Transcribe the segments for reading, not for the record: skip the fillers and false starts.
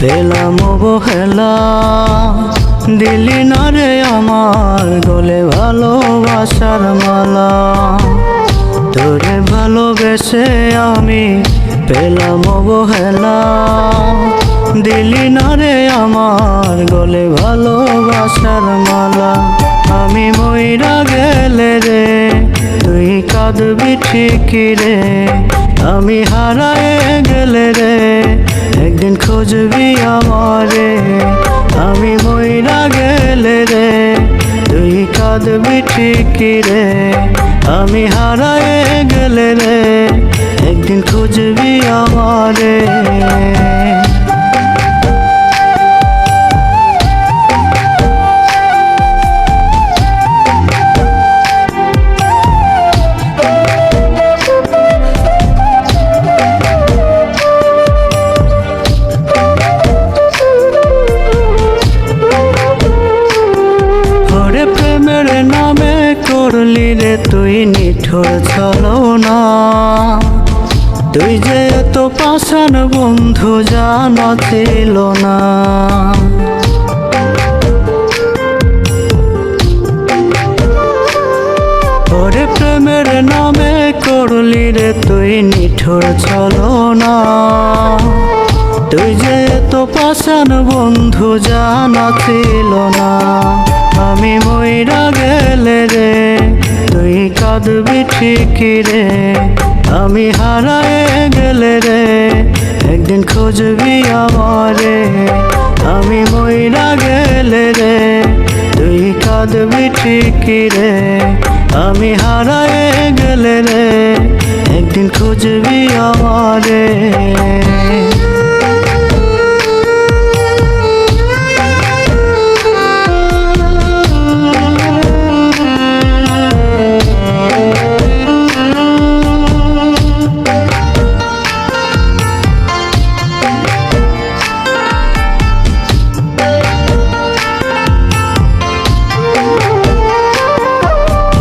পেলাম অবহেলা, দিলি না রে আমার গলে ভালোবাসার মালা। তোরে ভালোবেসে আমি পেলাম অবহেলা, দিলি না রে আমার গলে ভালোবাসার মালা। আমি মইরা গেলে রে তুই কাঁদবি ঠিকই রে, আমি হারায়ে গেলে রে একদিন খুঁজবি আমারে। আমি মইরা গেলে রে তুই কাঁদবি ঠিকই রে, আমি হারায়ে গেলে রে একদিন খুঁজবি আমারে। প্রেমের নামে করলি রে তুই নিঠুর ছলনা, তুই যে এত পাষাণ বন্ধু জানা ছিল না। ওরে প্রেমের নামে করলি রে তুই নিঠুর ছলনা, তুই যে এত পাষাণ বন্ধু জানা ছিল না। আমি মইরা গেলে রে তুই কাঁদবি ঠিকই রে, আমি হারায়ে গেলে রে একদিন খুঁজবি আমারে। আমি মইরা গেলে রে তুই কাঁদবি ঠিকই রে, আমি হারায়ে গেলে রে একদিন খুঁজবি আমারে।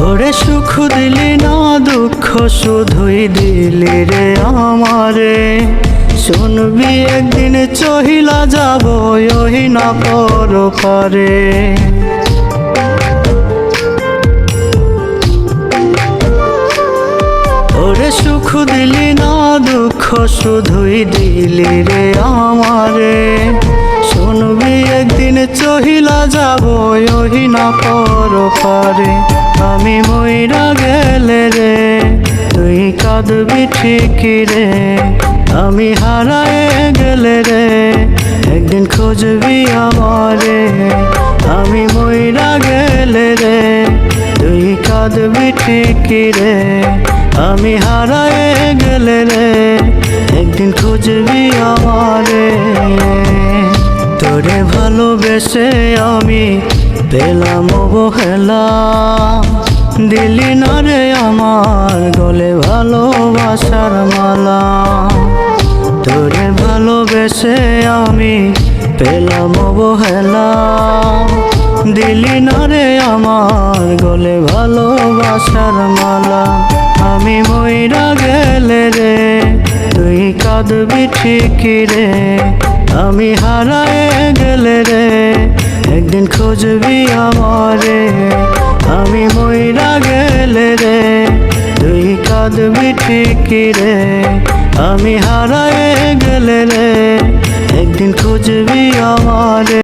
ওরে সুখ দিলি না দুঃখ শুধুই দিলি রে আমারে, শুনবি একদিন চহিলা যাব ওই না পর পারে। ওরে সুখ দিলি না দুঃখ শুধুই দিলি রে আমারে, শুনবি একদিন চহিলা যাব ওই না পর পারে। আমি মইরা গেলে রে তুই কাঁদবি ঠিকই রে, আমি হারায়ে গেলে রে একদিন খুঁজবি আমারে। আমি মইরা গেলে রে তুই কাঁদবি ঠিকই রে, আমি হারায়ে গেলে রে একদিন খুঁজবি আমারে। তোরে ভালোবেসে আমি পেলাম অবহেলা, দিলি না রে আমার গলে ভালোবাসার মালা। তোরে ভালোবেসে আমি পেলাম অবহেলা, দিলি না রে আমার গলে ভালোবাসার মালা। আমি মইরা গেলে রে তুই কাঁদবি ঠিকই রে, আমি হারায়ে গেলে রে একদিন খুঁজবি আমারে। আমি মইরা গেলে রে তুই কাঁদবি ঠিকই রে, আমি হারায়ে গেলে রে একদিন খুঁজবি আমারে।